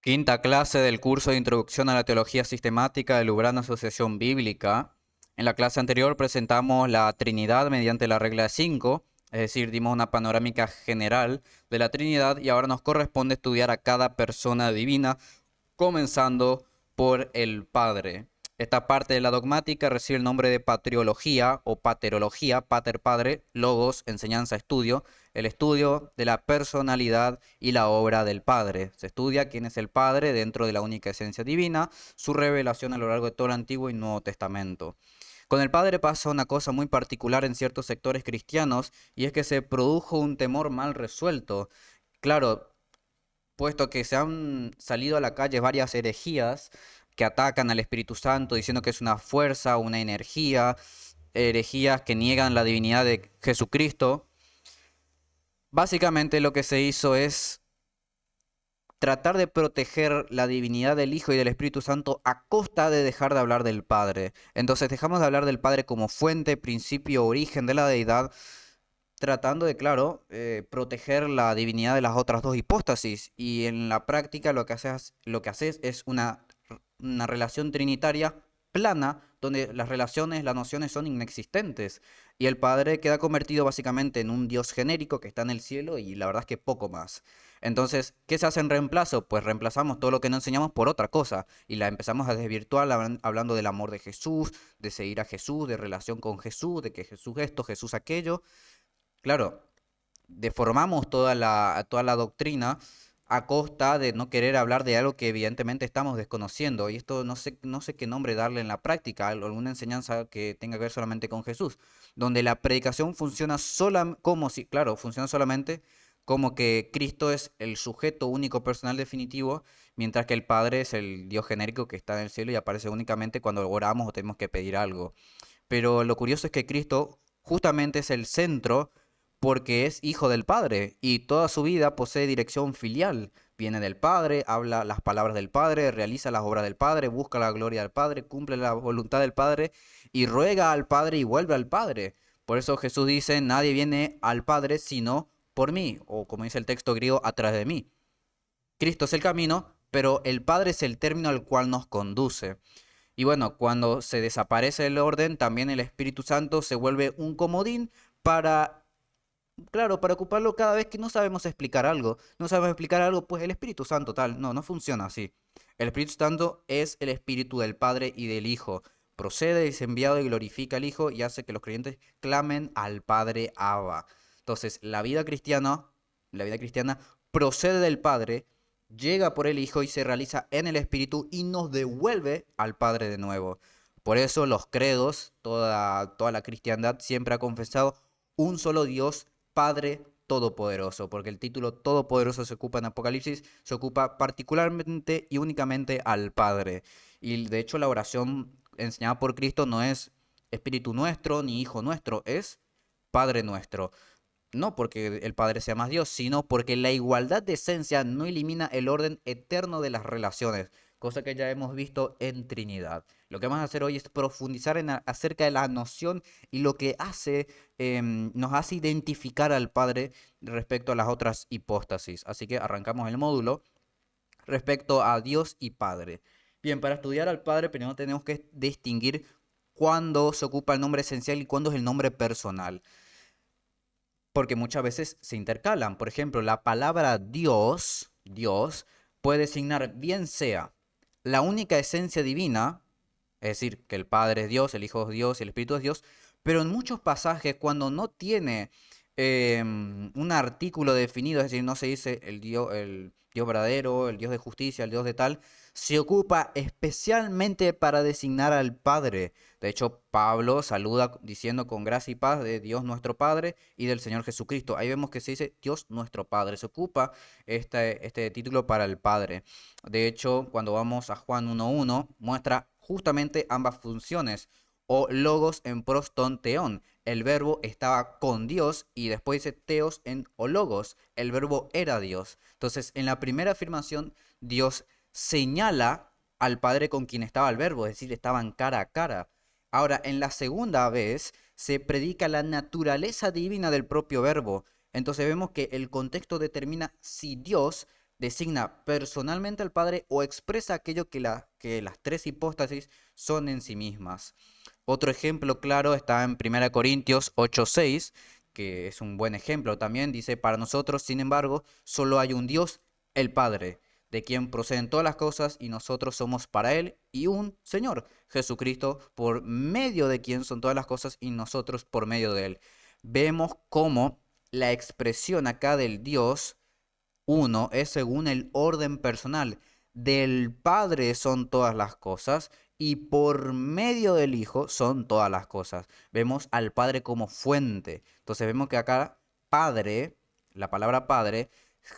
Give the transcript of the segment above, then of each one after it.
Quinta clase del curso de Introducción a la Teología Sistemática de Lubrana Asociación Bíblica. En la clase anterior presentamos la Trinidad mediante la regla de 5, es decir, dimos una panorámica general de la Trinidad y ahora nos corresponde estudiar a cada persona divina, comenzando por el Padre. Esta parte de la dogmática recibe el nombre de patriología o paterología, pater padre, logos, enseñanza, estudio, el estudio de la personalidad y la obra del Padre. Se estudia quién es el Padre dentro de la única esencia divina, su revelación a lo largo de todo el Antiguo y Nuevo Testamento. Con el Padre pasa una cosa muy particular en ciertos sectores cristianos y es que se produjo un temor mal resuelto. Claro, puesto que se han salido a la calle varias herejías que atacan al Espíritu Santo diciendo que es una fuerza, una energía, herejías que niegan la divinidad de Jesucristo. Básicamente lo que se hizo es tratar de proteger la divinidad del Hijo y del Espíritu Santo a costa de dejar de hablar del Padre. Entonces dejamos de hablar del Padre como fuente, principio, origen de la deidad, tratando de, claro, proteger la divinidad de las otras dos hipóstasis. Y en la práctica lo que haces es una relación trinitaria plana, donde las relaciones, las nociones son inexistentes. Y el Padre queda convertido básicamente en un Dios genérico que está en el cielo y la verdad es que poco más. Entonces, ¿qué se hace en reemplazo? Pues reemplazamos todo lo que no enseñamos por otra cosa y la empezamos a desvirtuar hablando del amor de Jesús, de seguir a Jesús, de relación con Jesús, de que Jesús esto, Jesús aquello. Claro, deformamos toda la doctrina a costa de no querer hablar de algo que evidentemente estamos desconociendo. Y esto no sé qué nombre darle en la práctica, alguna enseñanza que tenga que ver solamente con Jesús, donde la predicación funciona sola, como si, claro, funciona solamente como que Cristo es el sujeto único, personal, definitivo, mientras que el Padre es el Dios genérico que está en el cielo y aparece únicamente cuando oramos o tenemos que pedir algo. Pero lo curioso es que Cristo justamente es el centro porque es hijo del Padre y toda su vida posee dirección filial. Viene del Padre, habla las palabras del Padre, realiza las obras del Padre, busca la gloria del Padre, cumple la voluntad del Padre y ruega al Padre y vuelve al Padre. Por eso Jesús dice, nadie viene al Padre sino por mí, o como dice el texto griego, a través de mí. Cristo es el camino, pero el Padre es el término al cual nos conduce. Y bueno, cuando se desaparece el orden, también el Espíritu Santo se vuelve un comodín para, claro, para ocuparlo cada vez que no sabemos explicar algo. No sabemos explicar algo, pues el Espíritu Santo tal. No, no funciona así. El Espíritu Santo es el Espíritu del Padre y del Hijo. Procede, es enviado y glorifica al Hijo y hace que los creyentes clamen al Padre Abba. Entonces, la vida cristiana procede del Padre, llega por el Hijo y se realiza en el Espíritu y nos devuelve al Padre de nuevo. Por eso los credos, toda la cristiandad siempre ha confesado un solo Dios, Padre Todopoderoso, porque el título Todopoderoso se ocupa en Apocalipsis, se ocupa particularmente y únicamente al Padre. Y de hecho la oración enseñada por Cristo no es Espíritu nuestro ni Hijo nuestro, es Padre nuestro. No porque el Padre sea más Dios, sino porque la igualdad de esencia no elimina el orden eterno de las relaciones, cosa que ya hemos visto en Trinidad. Lo que vamos a hacer hoy es profundizar acerca de la noción y lo que nos hace identificar al Padre respecto a las otras hipóstasis. Así que arrancamos el módulo respecto a Dios y Padre. Bien, para estudiar al Padre primero tenemos que distinguir cuándo se ocupa el nombre esencial y cuándo es el nombre personal porque muchas veces se intercalan. Por ejemplo, la palabra Dios, puede designar bien sea la única esencia divina, es decir, que el Padre es Dios, el Hijo es Dios y el Espíritu es Dios, pero en muchos pasajes cuando no tiene un artículo definido, es decir, no se dice el Dios verdadero, el Dios de justicia, el Dios de tal, se ocupa especialmente para designar al Padre. De hecho, Pablo saluda diciendo con gracia y paz de Dios nuestro Padre y del Señor Jesucristo. Ahí vemos que se dice Dios nuestro Padre. Se ocupa este título para el Padre. De hecho, cuando vamos a Juan 1.1, muestra justamente ambas funciones. O logos en proston teón. El verbo estaba con Dios y después dice teos en o logos. El verbo era Dios. Entonces, en la primera afirmación, Dios señala al Padre con quien estaba el verbo, es decir, estaban cara a cara. Ahora, en la segunda vez se predica la naturaleza divina del propio verbo. Entonces vemos que el contexto determina si Dios designa personalmente al Padre o expresa aquello que las tres hipóstasis son en sí mismas. Otro ejemplo claro está en 1 Corintios 8:6, que es un buen ejemplo también. Dice, para nosotros, sin embargo, solo hay un Dios, el Padre, de quien proceden todas las cosas y nosotros somos para Él, y un Señor, Jesucristo, por medio de quien son todas las cosas y nosotros por medio de Él. Vemos cómo la expresión acá del Dios uno es según el orden personal. Del Padre son todas las cosas y por medio del Hijo son todas las cosas. Vemos al Padre como fuente. Entonces vemos que acá Padre, la palabra Padre,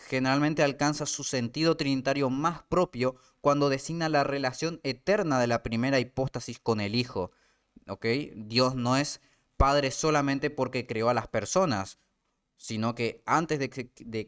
generalmente alcanza su sentido trinitario más propio cuando designa la relación eterna de la primera hipóstasis con el Hijo. ¿Ok? Dios no es Padre solamente porque creó a las personas, sino que antes de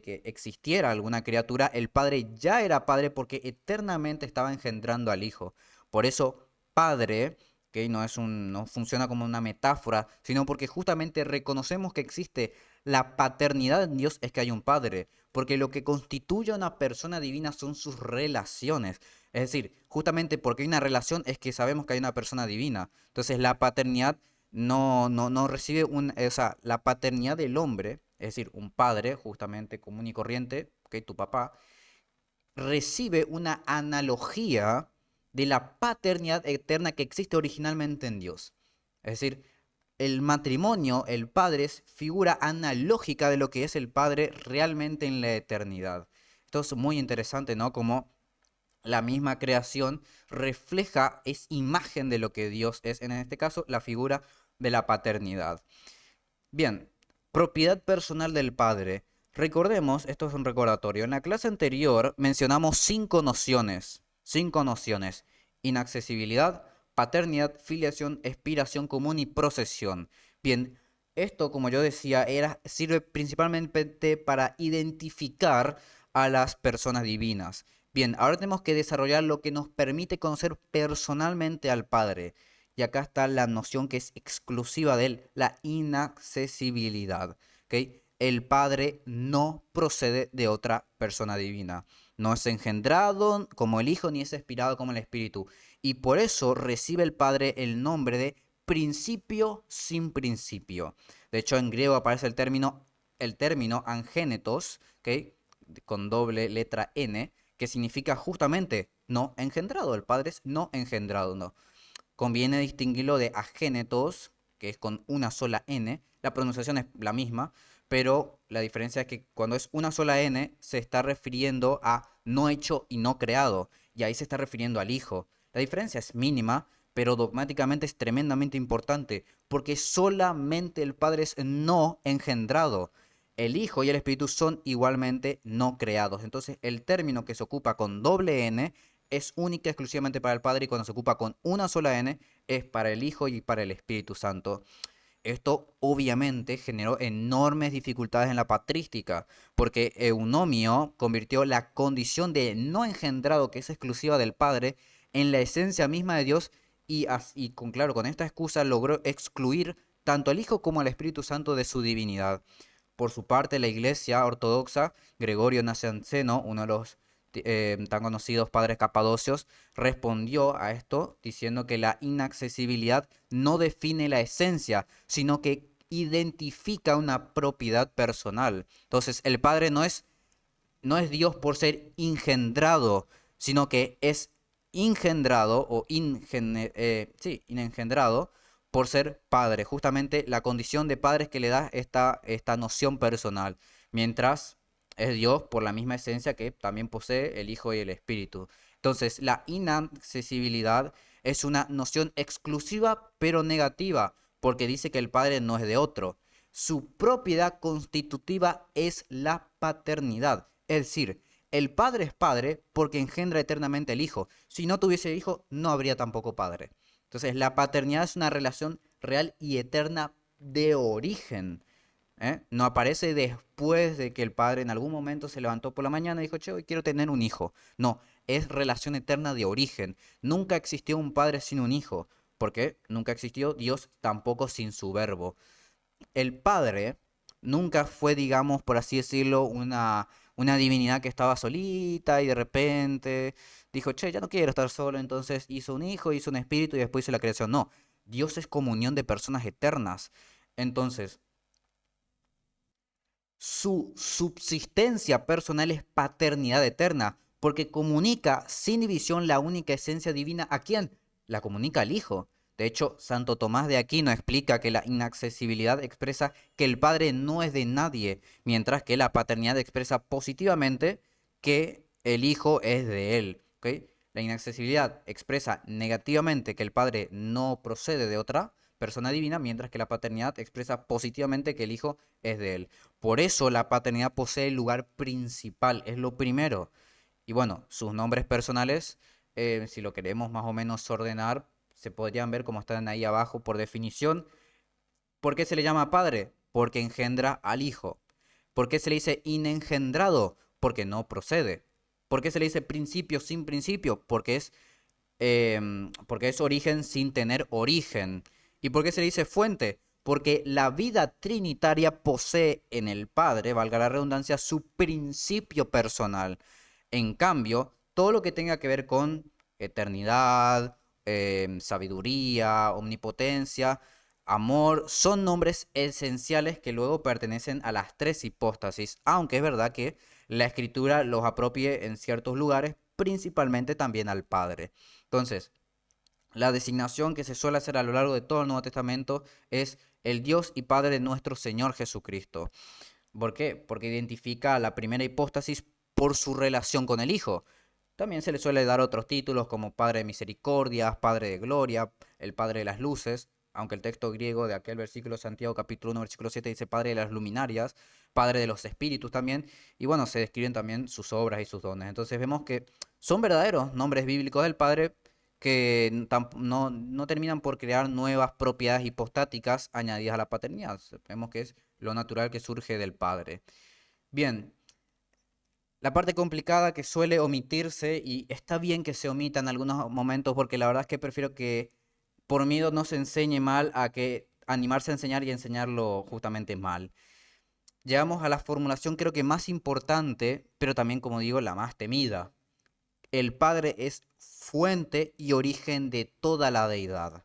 que existiera alguna criatura, el Padre ya era Padre porque eternamente estaba engendrando al Hijo. Por eso, Padre, que no funciona como una metáfora, sino porque justamente reconocemos que existe la paternidad en Dios, es que hay un Padre, porque lo que constituye a una persona divina son sus relaciones. Es decir, justamente porque hay una relación es que sabemos que hay una persona divina. Entonces, la paternidad no recibe o sea, la paternidad del hombre, es decir, un padre justamente común y corriente, que tu papá, recibe una analogía de la paternidad eterna que existe originalmente en Dios. Es decir, el matrimonio, el padre, es figura analógica de lo que es el padre realmente en la eternidad. Esto es muy interesante, ¿no? Como la misma creación refleja, es imagen de lo que Dios es, en este caso, la figura de la paternidad. Bien, propiedad personal del Padre. Recordemos, esto es un recordatorio, en la clase anterior mencionamos cinco nociones, inaccesibilidad, paternidad, filiación, expiración común y procesión. Bien, esto, como yo decía, sirve principalmente para identificar a las personas divinas. Bien, ahora tenemos que desarrollar lo que nos permite conocer personalmente al Padre. Y acá está la noción que es exclusiva de él, la inaccesibilidad. ¿Ok? El Padre no procede de otra persona divina. No es engendrado como el Hijo ni es expirado como el Espíritu. Y por eso recibe el Padre el nombre de principio sin principio. De hecho, en griego aparece el término angénetos, ¿ok? Con doble letra N, que significa justamente no engendrado. El Padre es no engendrado, no. Conviene distinguirlo de agénetos, que es con una sola N. La pronunciación es la misma, pero la diferencia es que cuando es una sola N se está refiriendo a no hecho y no creado, y ahí se está refiriendo al Hijo. La diferencia es mínima, pero dogmáticamente es tremendamente importante, porque solamente el Padre es no engendrado. El Hijo y el Espíritu son igualmente no creados. Entonces, el término que se ocupa con doble N es única exclusivamente para el Padre, y cuando se ocupa con una sola N es para el Hijo y para el Espíritu Santo. Esto obviamente generó enormes dificultades en la patrística, porque Eunomio convirtió la condición de no engendrado, que es exclusiva del Padre, en la esencia misma de Dios, y claro, con esta excusa logró excluir tanto al Hijo como al Espíritu Santo de su divinidad. Por su parte, la Iglesia ortodoxa, Gregorio Nacianceno, uno de los tan conocidos padres capadocios, respondió a esto diciendo que la inaccesibilidad no define la esencia, sino que identifica una propiedad personal. Entonces, el Padre no es Dios por ser engendrado, sino que es engendrado sí, engendrado por ser padre. Justamente la condición de padre es que le da esta noción personal, mientras es Dios por la misma esencia que también posee el Hijo y el Espíritu. Entonces, la inaccesibilidad es una noción exclusiva pero negativa, porque dice que el Padre no es de otro. Su propiedad constitutiva es la paternidad. Es decir, el Padre es Padre porque engendra eternamente el Hijo. Si no tuviese Hijo, no habría tampoco Padre. Entonces, la paternidad es una relación real y eterna de origen. No aparece después de que el padre en algún momento se levantó por la mañana y dijo, che, hoy quiero tener un hijo. No, es relación eterna de origen. Nunca existió un padre sin un hijo, porque nunca existió Dios tampoco sin su verbo. El padre nunca fue, digamos, por así decirlo, una divinidad que estaba solita y de repente dijo, che, ya no quiero estar solo, entonces hizo un hijo, hizo un espíritu y después hizo la creación. No, Dios es comunión de personas eternas. Entonces, su subsistencia personal es paternidad eterna, porque comunica sin división la única esencia divina. ¿A quién? La comunica al Hijo. De hecho, Santo Tomás de Aquino explica que la inaccesibilidad expresa que el Padre no es de nadie, mientras que la paternidad expresa positivamente que el Hijo es de él. ¿Ok? La inaccesibilidad expresa negativamente que el Padre no procede de otra persona divina, mientras que la paternidad expresa positivamente que el Hijo es de él. Por eso la paternidad posee el lugar principal, es lo primero. Y bueno, sus nombres personales, si lo queremos más o menos ordenar, se podrían ver como están ahí abajo por definición. ¿Por qué se le llama padre? Porque engendra al hijo. ¿Por qué se le dice inengendrado? Porque no procede. ¿Por qué se le dice principio sin principio? Porque es origen sin tener origen. ¿Y por qué se le dice fuente? Porque la vida trinitaria posee en el Padre, valga la redundancia, su principio personal. En cambio, todo lo que tenga que ver con eternidad, sabiduría, omnipotencia, amor, son nombres esenciales que luego pertenecen a las tres hipóstasis, aunque es verdad que la escritura los apropie en ciertos lugares, principalmente también al Padre. Entonces, la designación que se suele hacer a lo largo de todo el Nuevo Testamento es el Dios y Padre de nuestro Señor Jesucristo. ¿Por qué? Porque identifica a la primera hipóstasis por su relación con el Hijo. También se le suele dar otros títulos como Padre de Misericordia, Padre de Gloria, el Padre de las Luces, aunque el texto griego de aquel versículo, Santiago capítulo 1, versículo 7, dice Padre de las Luminarias, Padre de los Espíritus también, y bueno, se describen también sus obras y sus dones. Entonces vemos que son verdaderos nombres bíblicos del Padre que no terminan por crear nuevas propiedades hipostáticas añadidas a la paternidad. Vemos que es lo natural que surge del Padre. Bien, la parte complicada que suele omitirse, y está bien que se omita en algunos momentos, porque la verdad es que prefiero que por miedo no se enseñe mal a que animarse a enseñar y enseñarlo justamente mal. Llegamos a la formulación creo que más importante, pero también como digo, la más temida. El Padre es fuente y origen de toda la deidad.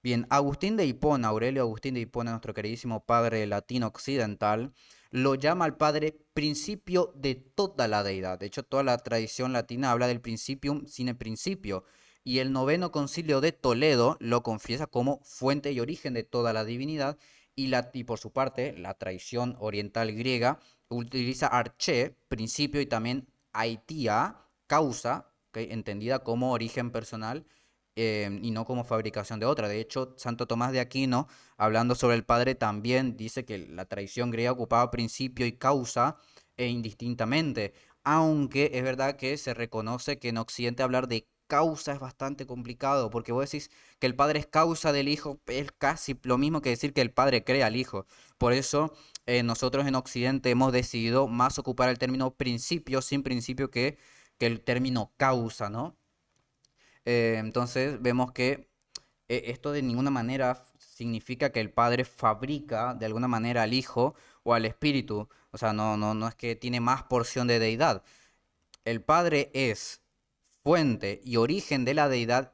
Bien, Agustín de Hipona, Aurelio Agustín de Hipona, nuestro queridísimo padre latino occidental, lo llama al Padre principio de toda la deidad. De hecho, toda la tradición latina habla del principium sine principio. Y el noveno concilio de Toledo lo confiesa como fuente y origen de toda la divinidad. Y por su parte, la tradición oriental griega utiliza arché, principio, y también aitia, causa, ¿ok? Entendida como origen personal y no como fabricación de otra. De hecho, Santo Tomás de Aquino, hablando sobre el Padre, también dice que la tradición griega ocupaba principio y causa indistintamente, aunque es verdad que se reconoce que en Occidente hablar de causa es bastante complicado, porque vos decís que el Padre es causa del Hijo, es casi lo mismo que decir que el Padre crea al Hijo. Por eso nosotros en Occidente hemos decidido más ocupar el término principio sin principio que el término causa, ¿no? Entonces vemos que esto de ninguna manera significa que el padre fabrica de alguna manera al hijo o al espíritu. O sea, no es que tiene más porción de deidad. El padre es fuente y origen de la deidad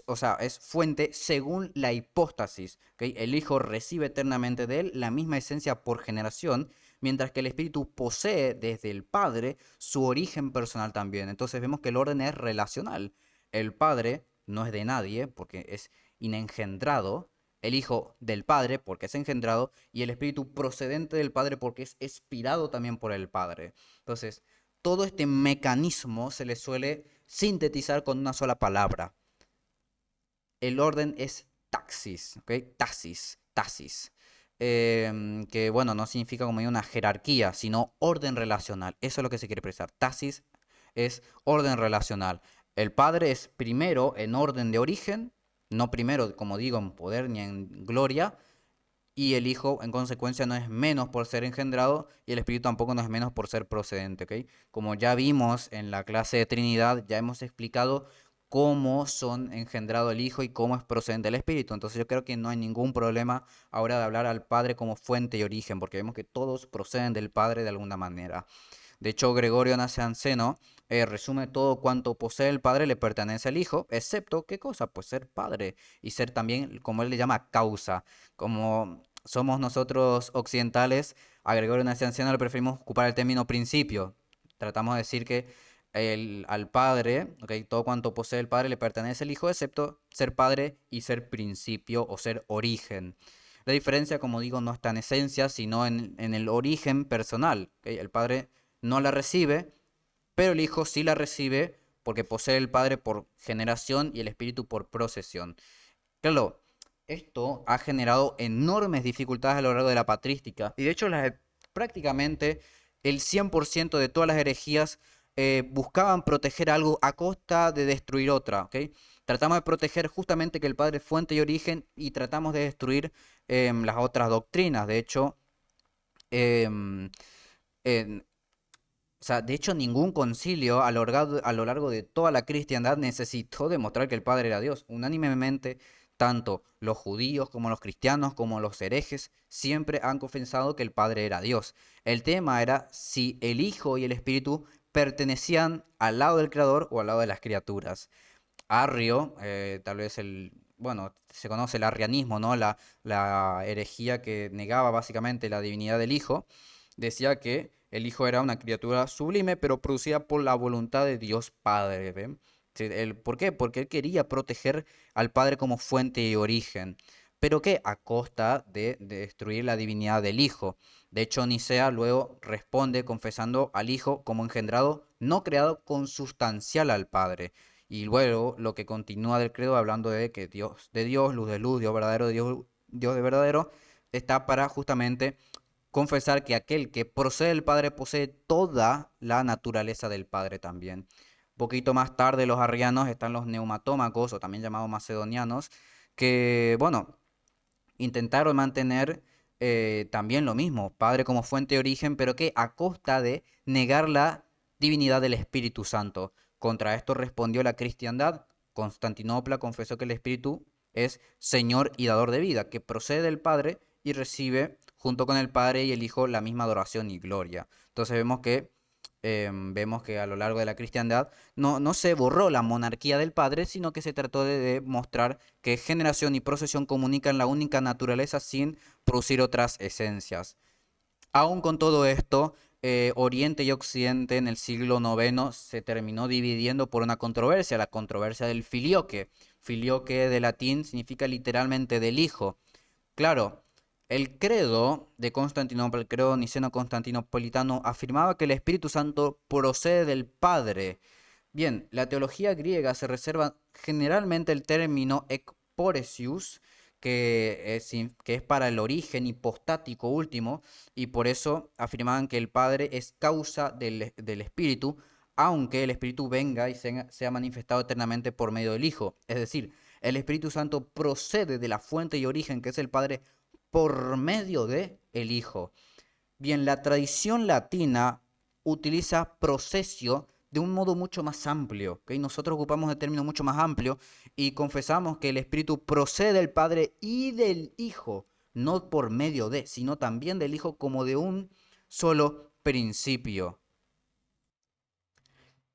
o sea, es fuente según la hipóstasis. ¿Ok? El hijo recibe eternamente de él la misma esencia por generación, mientras que el espíritu posee desde el padre su origen personal también. Entonces vemos que el orden es relacional. El padre no es de nadie porque es inengendrado, el hijo del padre porque es engendrado y el espíritu procedente del padre porque es expirado también por el padre. Entonces, todo este mecanismo se le suele sintetizar con una sola palabra. El orden es taxis, ¿ok? Taxis. Que bueno, no significa como una jerarquía, sino orden relacional. Eso es lo que se quiere expresar. Taxis es orden relacional. El Padre es primero en orden de origen, no primero, como digo, en poder ni en gloria, y el Hijo, en consecuencia, no es menos por ser engendrado y el Espíritu tampoco no es menos por ser procedente, ¿ok? Como ya vimos en la clase de Trinidad, ya hemos explicado cómo son engendrado el Hijo y cómo es procedente el Espíritu. Entonces yo creo que no hay ningún problema ahora de hablar al Padre como fuente y origen, porque vemos que todos proceden del Padre de alguna manera. De hecho, Gregorio Nacianceno resume todo cuanto posee el Padre le pertenece al Hijo, excepto, ¿qué cosa? Pues ser Padre y ser también, como él le llama, causa. Como somos nosotros occidentales, a Gregorio Nacianceno le preferimos ocupar el término principio. Tratamos de decir que al Padre, ¿okay? Todo cuanto posee el Padre le pertenece al Hijo, excepto ser Padre y ser principio o ser origen. La diferencia, como digo, no está en esencia, sino en el origen personal. ¿Okay? El Padre no la recibe, pero el Hijo sí la recibe porque posee el Padre por generación y el Espíritu por procesión. Claro, esto ha generado enormes dificultades a lo largo de la patrística y de hecho prácticamente el 100% de todas las herejías buscaban proteger algo a costa de destruir otra, ¿ok? Tratamos de proteger justamente que el Padre es fuente y origen y tratamos de destruir las otras doctrinas. De hecho, em, en- o sea, de hecho, ningún concilio a lo largo de toda la cristiandad necesitó demostrar que el Padre era Dios. Unánimemente, tanto los judíos como los cristianos, como los herejes, siempre han confesado que el Padre era Dios. El tema era si el Hijo y el Espíritu pertenecían al lado del Creador o al lado de las criaturas. Arrio, tal vez bueno, se conoce el arrianismo, ¿no? La herejía que negaba básicamente la divinidad del Hijo, decía que el Hijo era una criatura sublime, pero producida por la voluntad de Dios Padre, ¿ven? Sí, ¿por qué? Porque él quería proteger al Padre como fuente y origen, pero que a costa de destruir la divinidad del Hijo. De hecho, Nicea luego responde confesando al Hijo como engendrado, no creado, consustancial al Padre. Y luego lo que continúa del credo hablando de que Dios de Dios, luz de luz, Dios verdadero de Dios, Dios de verdadero, está para justamente confesar que aquel que procede del Padre posee toda la naturaleza del Padre también. Un poquito más tarde los arrianos están los neumatómacos o también llamados macedonianos, que bueno, intentaron mantener también lo mismo, Padre como fuente de origen, pero que a costa de negar la divinidad del Espíritu Santo. Contra esto respondió la cristiandad. Constantinopla confesó que el Espíritu es Señor y dador de vida, que procede del Padre y recibe junto con el Padre y el Hijo la misma adoración y gloria. Entonces vemos que a lo largo de la cristiandad no se borró la monarquía del Padre, sino que se trató de mostrar que generación y procesión comunican la única naturaleza sin producir otras esencias. Aún con todo esto, Oriente y Occidente en el siglo IX se terminó dividiendo por una controversia, la controversia del filioque. Filioque de latín significa literalmente del hijo. Claro, el credo de Constantinopla, el credo niceno-constantinopolitano, afirmaba que el Espíritu Santo procede del Padre. Bien, la teología griega se reserva generalmente el término ekporesius, que es para el origen hipostático último, y por eso afirmaban que el Padre es causa del Espíritu, aunque el Espíritu venga y sea manifestado eternamente por medio del Hijo. Es decir, el Espíritu Santo procede de la fuente y origen que es el Padre por medio de el Hijo. Bien, la tradición latina utiliza procesio de un modo mucho más amplio, ¿ok? Nosotros ocupamos el término mucho más amplio y confesamos que el Espíritu procede del Padre y del Hijo, no por medio de, sino también del Hijo como de un solo principio.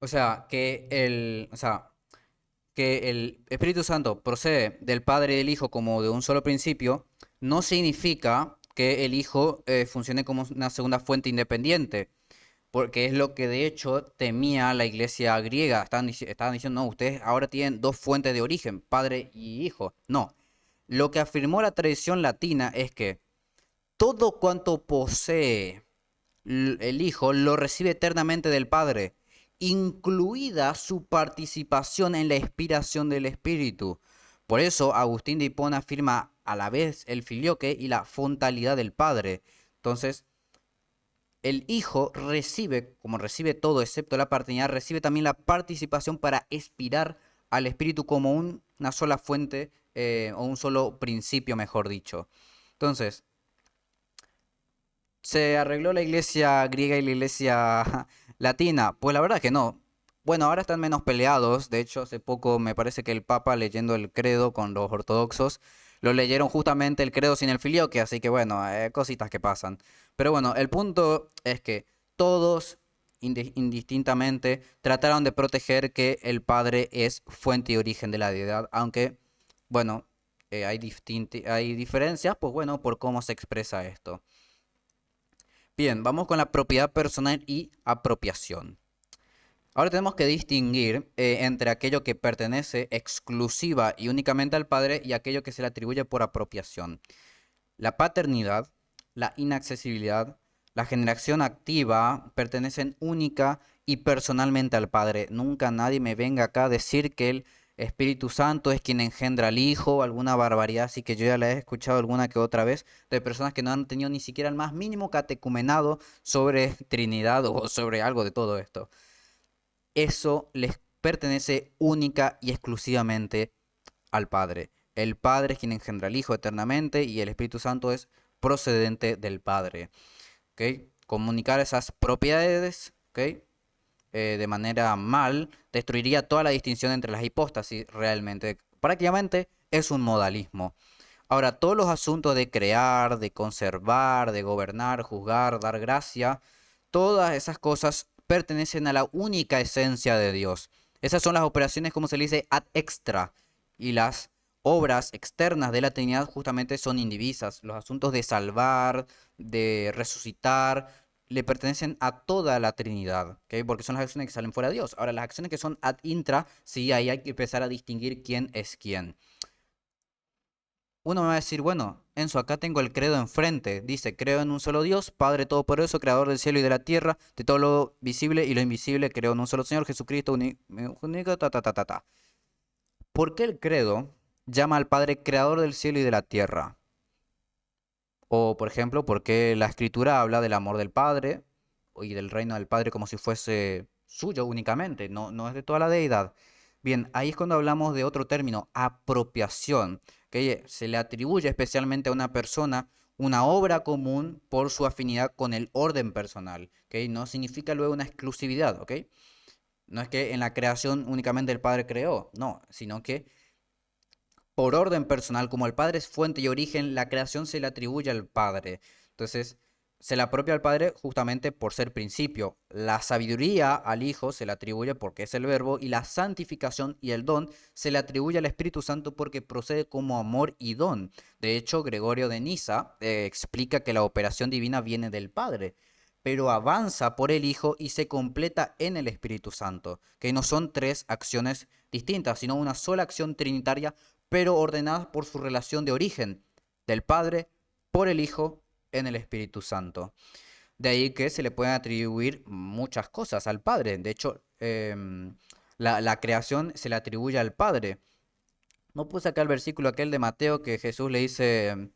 O sea, que el Espíritu Santo procede del Padre y del Hijo como de un solo principio, no significa que el Hijo funcione como una segunda fuente independiente, porque es lo que de hecho temía la iglesia griega. Estaban diciendo, no, ustedes ahora tienen dos fuentes de origen, Padre y Hijo. No, lo que afirmó la tradición latina es que todo cuanto posee el Hijo lo recibe eternamente del Padre, incluida su participación en la inspiración del Espíritu. Por eso Agustín de Hipona afirma a la vez el filioque y la fontalidad del Padre. Entonces, el Hijo recibe, como recibe todo excepto la paternidad, recibe también la participación para expirar al Espíritu como una sola fuente o un solo principio, mejor dicho. Entonces, ¿se arregló la iglesia griega y la iglesia latina? Pues la verdad es que no. bueno, ahora están menos peleados. De hecho, hace poco me parece que el Papa leyendo el credo con los ortodoxos, lo leyeron justamente el credo sin el filioque, así que bueno, cositas que pasan. Pero bueno, el punto es que todos indistintamente trataron de proteger que el Padre es fuente y origen de la deidad, aunque, bueno, hay diferencias, pues bueno, por cómo se expresa esto. Bien, vamos con la propiedad personal y apropiación. Ahora tenemos que distinguir entre aquello que pertenece exclusiva y únicamente al Padre y aquello que se le atribuye por apropiación. La paternidad, la inaccesibilidad, la generación activa pertenecen única y personalmente al Padre. Nunca nadie me venga acá a decir que el Espíritu Santo es quien engendra al Hijo, alguna barbaridad, así que yo ya la he escuchado alguna que otra vez de personas que no han tenido ni siquiera el más mínimo catecumenado sobre Trinidad o sobre algo de todo esto. Eso les pertenece única y exclusivamente al Padre. El Padre es quien engendra al Hijo eternamente y el Espíritu Santo es procedente del Padre. ¿Ok? Comunicar esas propiedades, ¿ok? De manera mal destruiría toda la distinción entre las hipóstasis realmente. Prácticamente es un modalismo. Ahora, todos los asuntos de crear, de conservar, de gobernar, juzgar, dar gracia, todas esas cosas pertenecen a la única esencia de Dios. Esas son las operaciones, como se le dice, ad extra. Y las obras externas de la Trinidad justamente son indivisas. Los asuntos de salvar, de resucitar, le pertenecen a toda la Trinidad, ¿ok? Porque son las acciones que salen fuera de Dios. Ahora, las acciones que son ad intra, sí, ahí hay que empezar a distinguir quién es quién. Uno me va a decir, bueno, Enzo, acá tengo el credo enfrente. Dice, creo en un solo Dios, Padre Todopoderoso, Creador del cielo y de la tierra, de todo lo visible y lo invisible. Creo en un solo Señor, Jesucristo, único, ta, ta, ta, ta, ta. ¿Por qué el credo llama al Padre Creador del cielo y de la tierra? O, por ejemplo, ¿por qué la Escritura habla del amor del Padre y del reino del Padre como si fuese suyo únicamente? No, no es de toda la deidad. Bien, ahí es cuando hablamos de otro término, apropiación, que se le atribuye especialmente a una persona una obra común por su afinidad con el orden personal, ¿ok? No significa luego una exclusividad, ¿ok? No es que en la creación únicamente el Padre creó, no, sino que por orden personal, como el Padre es fuente y origen, la creación se le atribuye al Padre. Entonces, se le apropia al Padre justamente por ser principio. La sabiduría al Hijo se le atribuye porque es el Verbo y la santificación y el don se le atribuye al Espíritu Santo porque procede como amor y don. De hecho, Gregorio de Niza explica que la operación divina viene del Padre, pero avanza por el Hijo y se completa en el Espíritu Santo, que no son tres acciones distintas, sino una sola acción trinitaria pero ordenadas por su relación de origen, del Padre, por el Hijo, en el Espíritu Santo. De ahí que se le pueden atribuir muchas cosas al Padre. De hecho, la creación se le atribuye al Padre. No puse acá el versículo aquel de Mateo que Jesús le dice,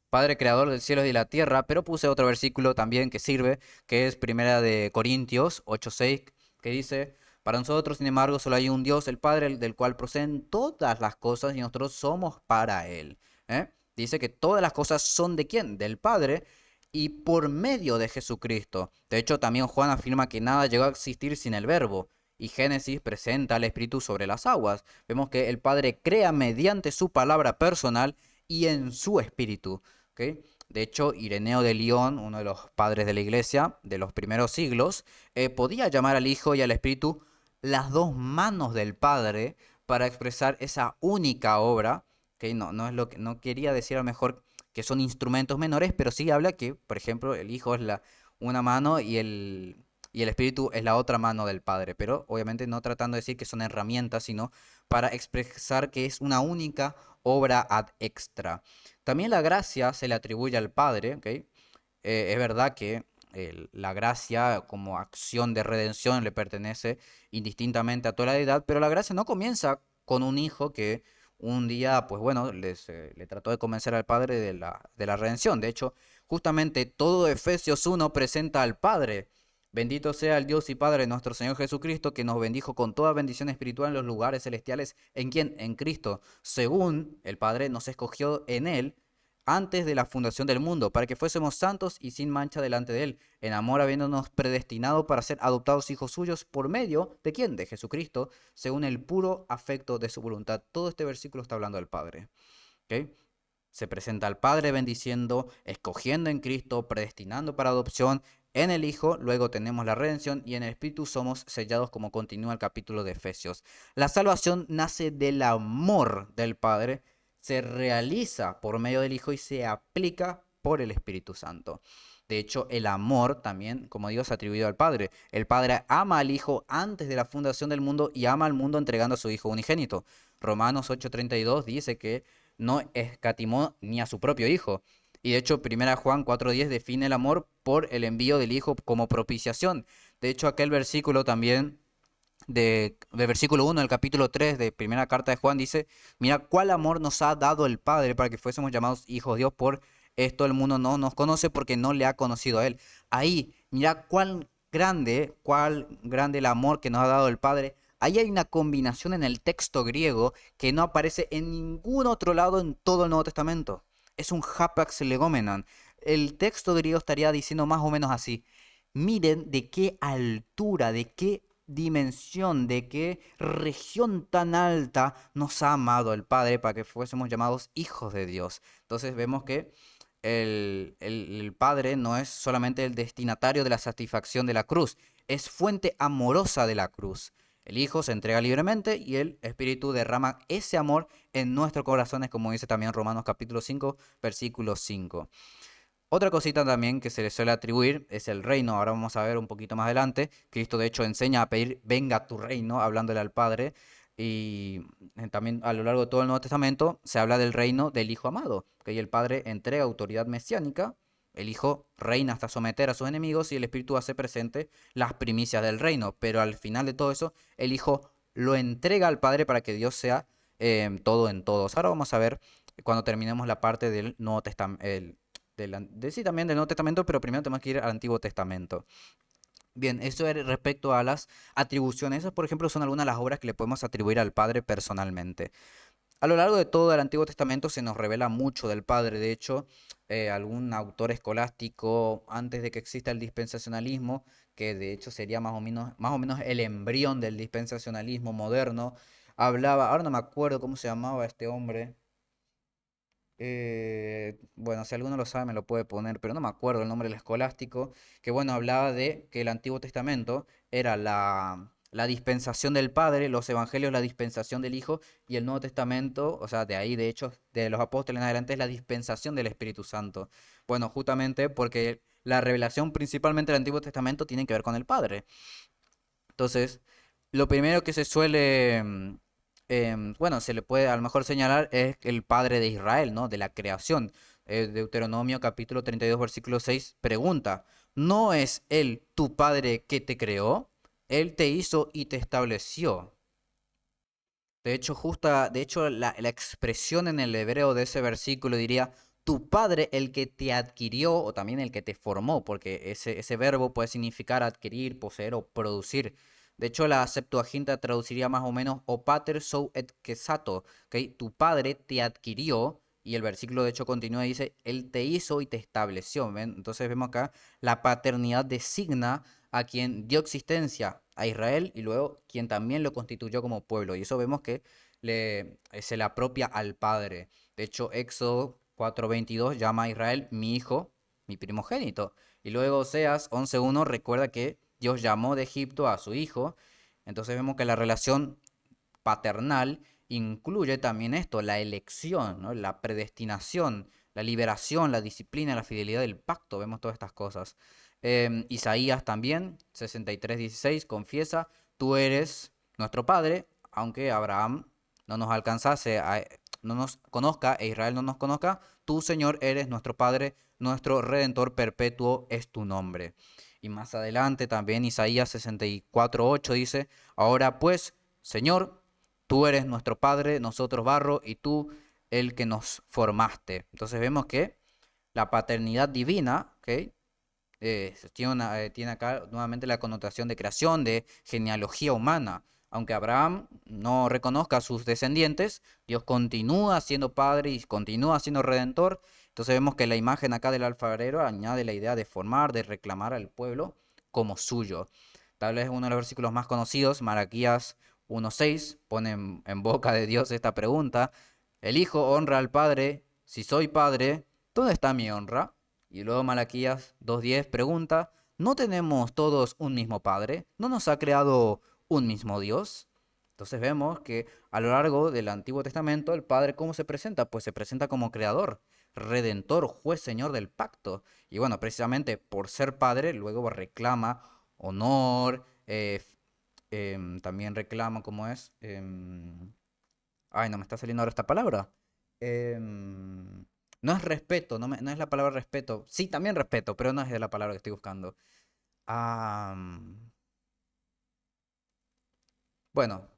Padre creador del cielo y de la tierra, pero puse otro versículo también que sirve, que es Primera de Corintios 8:6, que dice, para nosotros, sin embargo, solo hay un Dios, el Padre, del cual proceden todas las cosas y nosotros somos para Él. ¿Eh? Dice que todas las cosas son de quién? Del Padre y por medio de Jesucristo. De hecho, también Juan afirma que nada llegó a existir sin el Verbo. Y Génesis presenta al Espíritu sobre las aguas. Vemos que el Padre crea mediante su palabra personal y en su Espíritu. ¿Ok? De hecho, Ireneo de León, uno de los padres de la iglesia de los primeros siglos, podía llamar al Hijo y al Espíritu las dos manos del Padre para expresar esa única obra. ¿Ok? No, no es lo que no quería decir a lo mejor que son instrumentos menores, pero sí habla que, por ejemplo, el Hijo es una mano y el Espíritu es la otra mano del Padre, pero obviamente no tratando de decir que son herramientas, sino para expresar que es una única obra ad extra. También la gracia se le atribuye al Padre, ¿ok? Es verdad que la gracia como acción de redención le pertenece indistintamente a toda la deidad, pero la gracia no comienza con un hijo que un día, pues bueno, le trató de convencer al Padre de la redención. De hecho, justamente todo Efesios 1 presenta al Padre. Bendito sea el Dios y Padre de nuestro Señor Jesucristo, que nos bendijo con toda bendición espiritual en los lugares celestiales. ¿En quién? En Cristo. Según el Padre nos escogió en Él antes de la fundación del mundo, para que fuésemos santos y sin mancha delante de Él, en amor habiéndonos predestinado para ser adoptados hijos suyos por medio de ¿quién? De Jesucristo, según el puro afecto de su voluntad. Todo este versículo está hablando del Padre. ¿Ok? Se presenta al Padre bendiciendo, escogiendo en Cristo, predestinando para adopción, en el Hijo, luego tenemos la redención y en el Espíritu somos sellados como continúa el capítulo de Efesios. La salvación nace del amor del Padre, se realiza por medio del Hijo y se aplica por el Espíritu Santo. De hecho, el amor también, como digo, es atribuido al Padre. El Padre ama al Hijo antes de la fundación del mundo y ama al mundo entregando a su Hijo unigénito. Romanos 8:32 dice que no escatimó ni a su propio Hijo. Y de hecho, 1 Juan 4:10 define el amor por el envío del Hijo como propiciación. De hecho, aquel versículo también de versículo 1 del capítulo 3 de primera carta de Juan dice, mira cuál amor nos ha dado el Padre para que fuésemos llamados hijos de Dios, por esto el mundo no nos conoce porque no le ha conocido a Él. Ahí, mira cuál grande el amor que nos ha dado el Padre. Ahí hay una combinación en el texto griego que no aparece en ningún otro lado en todo el Nuevo Testamento. Es un hapax legomenon. El texto griego estaría diciendo más o menos así. Miren de qué altura, de qué dimensión, de qué región tan alta nos ha amado el Padre para que fuésemos llamados hijos de Dios. Entonces vemos que el Padre no es solamente el destinatario de la satisfacción de la cruz, es fuente amorosa de la cruz. El Hijo se entrega libremente y el Espíritu derrama ese amor en nuestros corazones, como dice también Romanos capítulo 5, versículo 5. Otra cosita también que se le suele atribuir es el reino. Ahora vamos a ver un poquito más adelante. Cristo de hecho enseña a pedir, venga tu reino, hablándole al Padre. Y también a lo largo de todo el Nuevo Testamento se habla del reino del Hijo amado, que el Padre entrega autoridad mesiánica, el Hijo reina hasta someter a sus enemigos y el Espíritu hace presente las primicias del reino. Pero al final de todo eso, el Hijo lo entrega al Padre para que Dios sea todo en todos. Ahora vamos a ver cuando terminemos la parte del Nuevo Testamento, sí, también del Nuevo Testamento, pero primero tenemos que ir al Antiguo Testamento. Bien, eso es respecto a las atribuciones. Esas, por ejemplo, son algunas de las obras que le podemos atribuir al Padre personalmente. A lo largo de todo el Antiguo Testamento se nos revela mucho del Padre. De hecho, algún autor escolástico, antes de que exista el dispensacionalismo, que de hecho sería más o menos el embrión del dispensacionalismo moderno, hablaba, ahora no me acuerdo cómo se llamaba este hombre. Bueno, si alguno lo sabe me lo puede poner, pero no me acuerdo el nombre del escolástico, que bueno, hablaba de que el Antiguo Testamento era la dispensación del Padre, los Evangelios la dispensación del Hijo, y el Nuevo Testamento, o sea, de ahí de hecho, de los apóstoles en adelante, es la dispensación del Espíritu Santo. Bueno, justamente porque la revelación principalmente del Antiguo Testamento tiene que ver con el Padre. Entonces, lo primero que se suele, bueno, se le puede a lo mejor señalar es el Padre de Israel, ¿no? De la creación. Deuteronomio capítulo 32, versículo 6 pregunta, ¿no es Él tu Padre que te creó? Él te hizo y te estableció. De hecho, la expresión en el hebreo de ese versículo diría, tu padre el que te adquirió o también el que te formó, porque ese verbo puede significar adquirir, poseer o producir. De hecho, la Septuaginta traduciría más o menos, o pater sou et quesato, ¿ok? Tu padre te adquirió, y el versículo de hecho continúa y dice, él te hizo y te estableció. ¿Ven? Entonces vemos acá, la paternidad designa a quien dio existencia a Israel y luego quien también lo constituyó como pueblo. Y eso vemos que se le apropia al Padre. De hecho, Éxodo 4:22 llama a Israel mi hijo, mi primogénito. Y luego Oseas 11:1 recuerda que Dios llamó de Egipto a su hijo. Entonces vemos que la relación paternal incluye también esto, la elección, ¿no? La predestinación, la liberación, la disciplina, la fidelidad del pacto. Vemos todas estas cosas. Isaías también, 63:16, confiesa, tú eres nuestro Padre, aunque Abraham no nos alcanzase, no nos conozca e Israel no nos conozca, tú, Señor, eres nuestro Padre, nuestro Redentor perpetuo es tu nombre. Y más adelante también Isaías 64:8 dice, ahora pues, Señor, tú eres nuestro Padre, nosotros barro, y tú el que nos formaste. Entonces vemos que la paternidad divina, ¿ok? Tiene acá nuevamente la connotación de creación, de genealogía humana. Aunque Abraham no reconozca a sus descendientes, Dios continúa siendo padre y continúa siendo redentor. Entonces vemos que la imagen acá del alfarero añade la idea de formar, de reclamar al pueblo como suyo. Tal vez uno de los versículos más conocidos, Malaquías 1:6, pone en boca de Dios esta pregunta: el Hijo honra al Padre. Si soy Padre, ¿dónde está mi honra? Y luego Malaquías 2:10 pregunta: ¿no tenemos todos un mismo Padre? ¿No nos ha creado un mismo Dios? Entonces vemos que a lo largo del Antiguo Testamento el Padre, ¿cómo se presenta? Pues se presenta como creador, redentor, juez, señor del pacto. Y bueno, precisamente por ser Padre, luego reclama honor, también reclama, ¿cómo es? Ay, no me está saliendo ahora esta palabra. Em, no es respeto, no es la palabra respeto. Sí, también respeto, pero no es de la palabra que estoy buscando. Ah, bueno,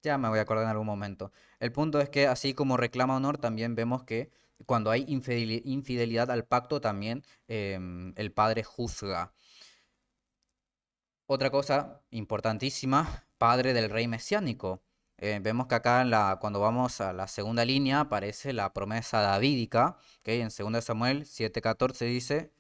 ya me voy a acordar en algún momento. El punto es que así como reclama honor, también vemos que cuando hay infidelidad al pacto, también el Padre juzga. Otra cosa importantísima, padre del rey mesiánico. Vemos que acá cuando vamos a la segunda línea aparece la promesa davídica, que en 2 Samuel 7:14 dice,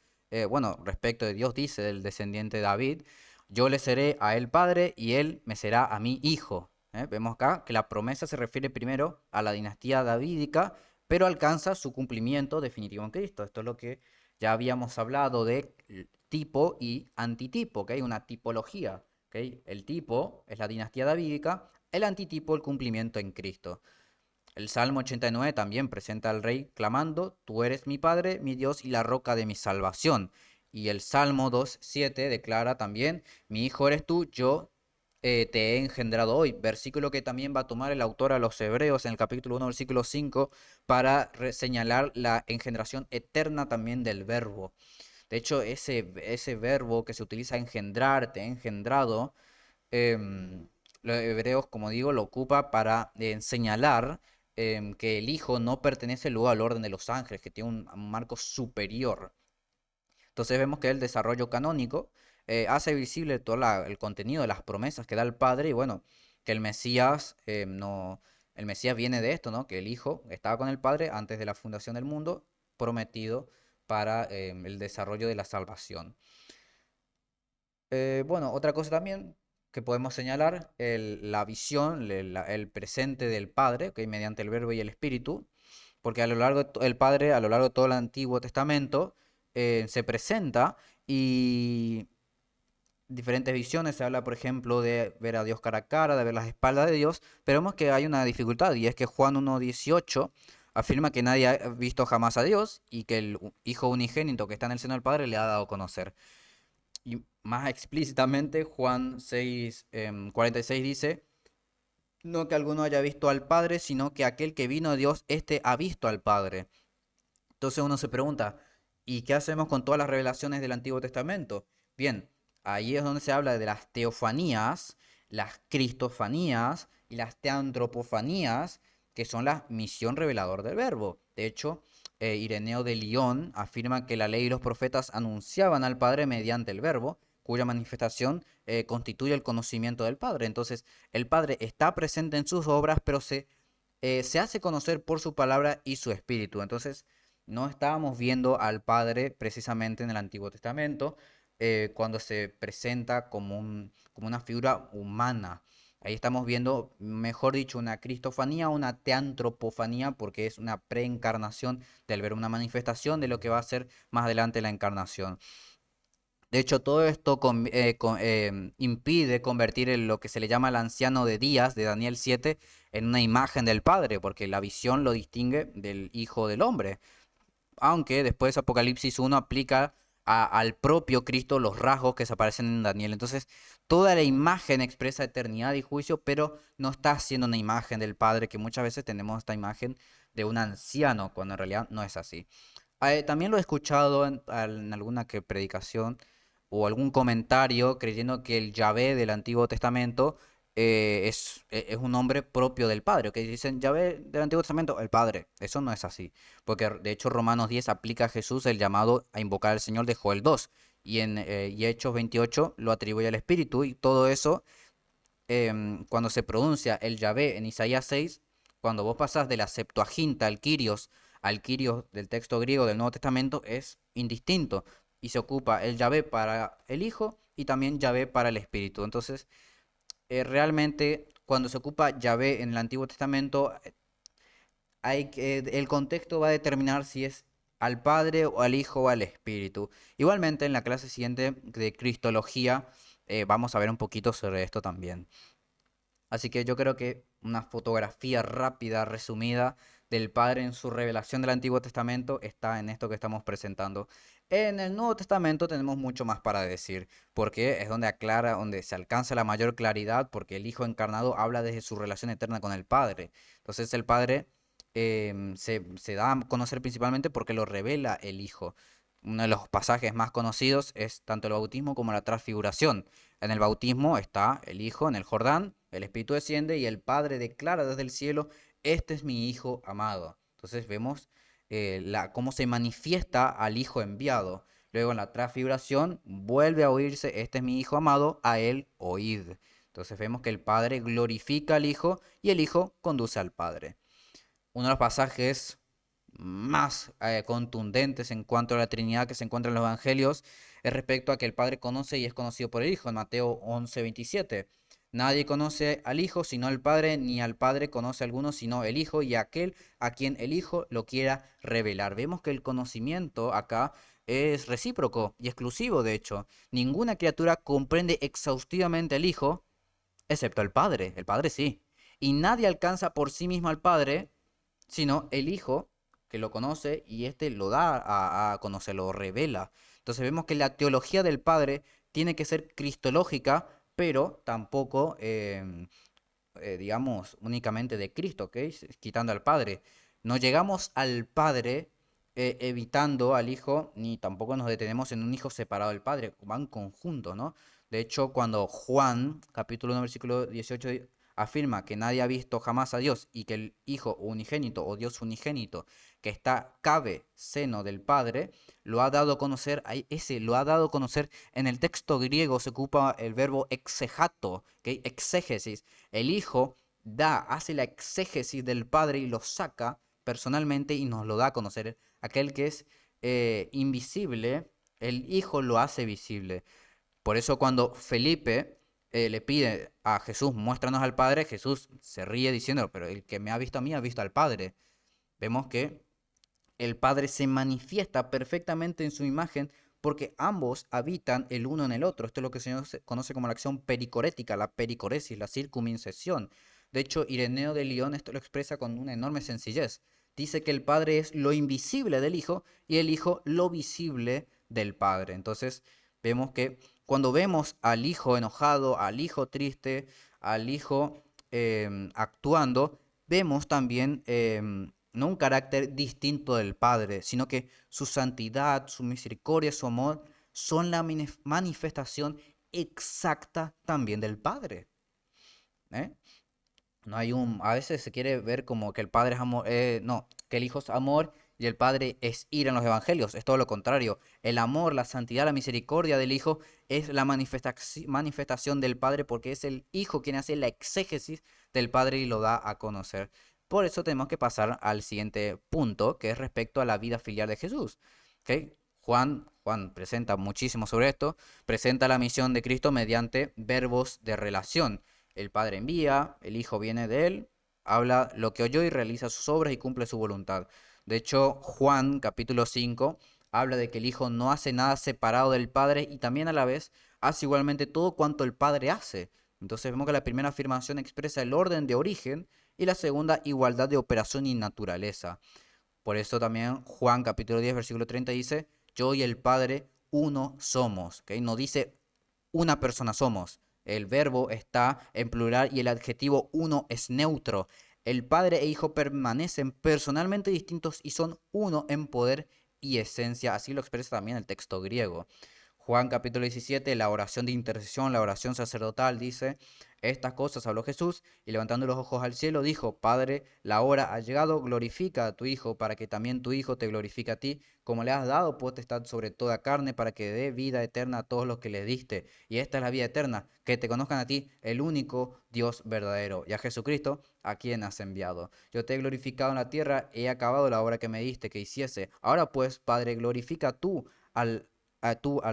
bueno, respecto de Dios dice del descendiente de David: yo le seré a él padre y él me será a mí hijo. Vemos acá que la promesa se refiere primero a la dinastía davídica, pero alcanza su cumplimiento definitivo en Cristo. Esto es lo que ya habíamos hablado de tipo y antitipo, ¿ok? Una tipología, ¿ok? El tipo es la dinastía davídica, el antitipo el cumplimiento en Cristo. El Salmo 89 también presenta al rey clamando: tú eres mi Padre, mi Dios y la roca de mi salvación. Y el Salmo 2:7 declara también: mi hijo eres tú, yo te he engendrado hoy. Versículo que también va a tomar el autor a los Hebreos en el capítulo 1, versículo 5, para señalar la engendración eterna también del verbo. De hecho, ese verbo que se utiliza engendrar, te he engendrado, em, los hebreos, como digo, lo ocupa para señalar que el Hijo no pertenece luego al orden de los ángeles, que tiene un marco superior. Entonces vemos que el desarrollo canónico hace visible todo el contenido de las promesas que da el Padre, y bueno, que el Mesías no, el Mesías viene de esto, ¿no? Que el Hijo estaba con el Padre antes de la fundación del mundo, prometido para el desarrollo de la salvación. Bueno, otra cosa también que podemos señalar, la visión, el presente del Padre, ¿ok? Mediante el Verbo y el Espíritu, porque a lo largo el Padre, a lo largo de todo el Antiguo Testamento, se presenta, y diferentes visiones. Se habla, por ejemplo, de ver a Dios cara a cara, de ver las espaldas de Dios, pero vemos que hay una dificultad, y es que Juan 1:18 afirma que nadie ha visto jamás a Dios y que el Hijo unigénito que está en el seno del Padre le ha dado a conocer. Y más explícitamente, Juan 6:46 dice: no que alguno haya visto al Padre, sino que aquel que vino de Dios, éste ha visto al Padre. Entonces uno se pregunta: ¿y qué hacemos con todas las revelaciones del Antiguo Testamento? Bien, ahí es donde se habla de las teofanías, las cristofanías y las teantropofanías, que son la misión revelador del Verbo. De hecho, Ireneo de Lyon afirma que la ley y los profetas anunciaban al Padre mediante el Verbo, cuya manifestación constituye el conocimiento del Padre. Entonces, el Padre está presente en sus obras, pero se hace conocer por su palabra y su espíritu. Entonces, no estábamos viendo al Padre precisamente en el Antiguo Testamento, cuando se presenta como una figura humana. Ahí estamos viendo, mejor dicho, una cristofanía, una teantropofanía, porque es una preencarnación del Verbo, una manifestación de lo que va a ser más adelante la encarnación. De hecho, todo esto impide convertir lo que se le llama el anciano de días de Daniel 7 en una imagen del Padre, porque la visión lo distingue del Hijo del Hombre. Aunque después Apocalipsis 1 aplica al propio Cristo los rasgos que se aparecen en Daniel. Entonces, toda la imagen expresa eternidad y juicio, pero no está siendo una imagen del Padre, que muchas veces tenemos esta imagen de un anciano, cuando en realidad no es así. También lo he escuchado en alguna predicación o algún comentario creyendo que el Yahvé del Antiguo Testamento es un nombre propio del Padre, que dicen Yahvé del Antiguo Testamento, el Padre. Eso no es así, porque de hecho Romanos 10 aplica a Jesús el llamado a invocar al Señor de Joel 2, y Hechos 28 lo atribuye al Espíritu, y todo eso, cuando se pronuncia el Yahvé en Isaías 6, cuando vos pasás de la Septuaginta, al Kyrios, al Kyrios del texto griego del Nuevo Testamento es indistinto y se ocupa el Yahvé para el Hijo y también Yahvé para el Espíritu. Entonces, realmente cuando se ocupa Yahvé en el Antiguo Testamento, el contexto va a determinar si es al Padre o al Hijo o al Espíritu. Igualmente, en la clase siguiente de Cristología, vamos a ver un poquito sobre esto también. Así que yo creo que una fotografía rápida, resumida del Padre en su revelación del Antiguo Testamento está en esto que estamos presentando. En el Nuevo Testamento tenemos mucho más para decir, porque es donde aclara, donde se alcanza la mayor claridad, porque el Hijo encarnado habla desde su relación eterna con el Padre. Entonces el Padre se da a conocer principalmente porque lo revela el Hijo. Uno de los pasajes más conocidos es tanto el bautismo como la transfiguración. En el bautismo está el Hijo en el Jordán, el Espíritu desciende y el Padre declara desde el cielo, este es mi Hijo amado. Entonces vemos cómo se manifiesta al Hijo enviado. Luego en la transfiguración vuelve a oírse, este es mi Hijo amado, a él oíd. Entonces vemos que el Padre glorifica al Hijo y el Hijo conduce al Padre. Uno de los pasajes más contundentes en cuanto a la Trinidad que se encuentra en los Evangelios es respecto a que el Padre conoce y es conocido por el Hijo, en Mateo 11:27. Nadie conoce al Hijo sino al Padre, ni al Padre conoce a alguno sino el Hijo y aquel a quien el Hijo lo quiera revelar. Vemos que el conocimiento acá es recíproco y exclusivo, de hecho. Ninguna criatura comprende exhaustivamente al Hijo, excepto el Padre sí. Y nadie alcanza por sí mismo al Padre, sino el Hijo que lo conoce y éste lo da a conocer, lo revela. Entonces vemos que la teología del Padre tiene que ser cristológica, pero tampoco, digamos, únicamente de Cristo, ¿ok? Quitando al Padre. No llegamos al Padre evitando al Hijo, ni tampoco nos detenemos en un Hijo separado del Padre, van conjuntos, ¿no? De hecho, cuando Juan, capítulo 1, versículo 18, afirma que nadie ha visto jamás a Dios y que el Hijo unigénito o Dios unigénito que cabe seno del Padre, lo ha dado a conocer, ese lo ha dado a conocer en el texto griego se ocupa el verbo exegeto, ¿okay? Exégesis. El Hijo hace la exégesis del Padre y lo saca personalmente y nos lo da a conocer. Aquel que es invisible, el Hijo lo hace visible. Por eso cuando Felipe le pide a Jesús, muéstranos al Padre, Jesús se ríe diciendo, pero el que me ha visto a mí ha visto al Padre. Vemos que el Padre se manifiesta perfectamente en su imagen porque ambos habitan el uno en el otro. Esto es lo que se conoce como la acción pericorética, la pericoresis, la circuncisión. De hecho, Ireneo de León esto lo expresa con una enorme sencillez. Dice que el Padre es lo invisible del Hijo y el Hijo lo visible del Padre. Entonces, vemos que cuando vemos al Hijo enojado, al Hijo triste, al Hijo actuando, vemos también no un carácter distinto del Padre, sino que su santidad, su misericordia, su amor son la manifestación exacta también del Padre. ¿Eh? No hay a veces se quiere ver como que el Padre es amor, no, que el Hijo es amor y el Padre es ira en los Evangelios. Es todo lo contrario. El amor, la santidad, la misericordia del Hijo es la manifestación del Padre porque es el Hijo quien hace la exégesis del Padre y lo da a conocer. Por eso tenemos que pasar al siguiente punto, que es respecto a la vida filial de Jesús. ¿Okay? Juan presenta muchísimo sobre esto, presenta la misión de Cristo mediante verbos de relación. El Padre envía, el Hijo viene de él, habla lo que oyó y realiza sus obras y cumple su voluntad. De hecho, Juan capítulo 5 habla de que el Hijo no hace nada separado del Padre y también a la vez hace igualmente todo cuanto el Padre hace. Entonces vemos que la primera afirmación expresa el orden de origen y la segunda igualdad de operación y naturaleza. Por eso también Juan capítulo 10 versículo 30 dice, yo y el Padre uno somos. ¿Okay? No dice una persona somos. El verbo está en plural y el adjetivo uno es neutro. El Padre e Hijo permanecen personalmente distintos y son uno en poder y esencia. Así lo expresa también el texto griego. Juan capítulo 17, la oración de intercesión, la oración sacerdotal, dice, estas cosas habló Jesús y levantando los ojos al cielo dijo, Padre, la hora ha llegado, glorifica a tu Hijo para que también tu Hijo te glorifique a ti, como le has dado potestad sobre toda carne para que dé vida eterna a todos los que le diste. Y esta es la vida eterna, que te conozcan a ti, el único Dios verdadero, y a Jesucristo, a quien has enviado. Yo te he glorificado en la tierra, he acabado la obra que me diste que hiciese. Ahora pues, Padre, glorifica tú al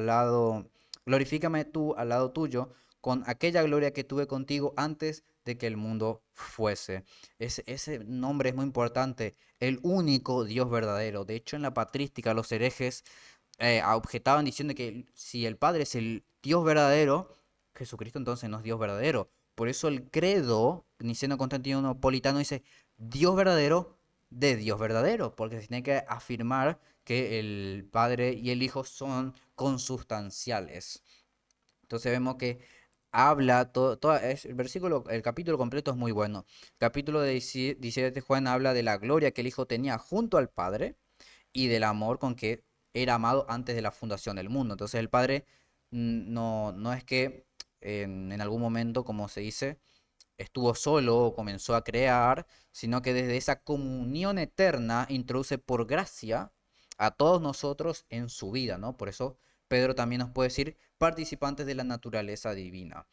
lado, glorifícame tú al lado tuyo con aquella gloria que tuve contigo antes de que el mundo fuese. Ese nombre es muy importante, el único Dios verdadero. De hecho, en la patrística los herejes objetaban diciendo que si el Padre es el Dios verdadero, Jesucristo entonces no es Dios verdadero. Por eso el credo niceno-constantinopolitano dice Dios verdadero de Dios verdadero, porque se tiene que afirmar que el Padre y el Hijo son consustanciales. Entonces vemos que habla, el versículo, el capítulo completo es muy bueno. El capítulo de 17 de Juan habla de la gloria que el Hijo tenía junto al Padre y del amor con que era amado antes de la fundación del mundo. Entonces el Padre no es que en algún momento, como se dice, estuvo solo o comenzó a crear, sino que desde esa comunión eterna introduce por gracia a todos nosotros en su vida, ¿no? Por eso Pedro también nos puede decir participantes de la naturaleza divina.